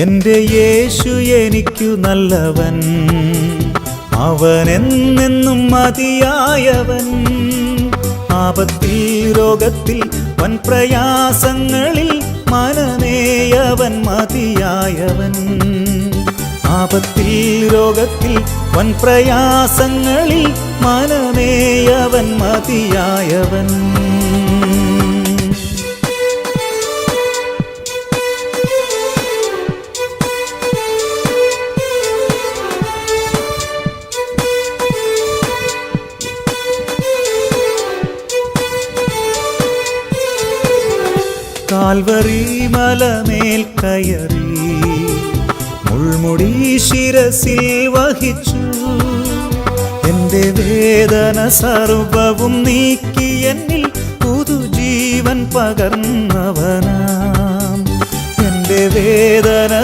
എൻ്റെ യേശു എനിക്കു നല്ലവൻ, അവൻ എന്നെന്നും മതിയായവൻ. ആപത്തിൽ രോഗത്തിൽ വൻ പ്രയാസങ്ങളിൽ മനമേയവൻ മതിയായവൻ. ആപത്തിൽ രോഗത്തിൽ വൻ പ്രയാസങ്ങളിൽ മനമേയവൻ മതിയായവൻ. കാൽവറി മലമേൽ കയറി മുൾമുടി ശിരസിൽ വഹിച്ചു. എൻ്റെ വേദന സർവവും നീക്കി എന്നിൽ പുതുജീവൻ പകർന്നവനാം. എൻ്റെ വേദന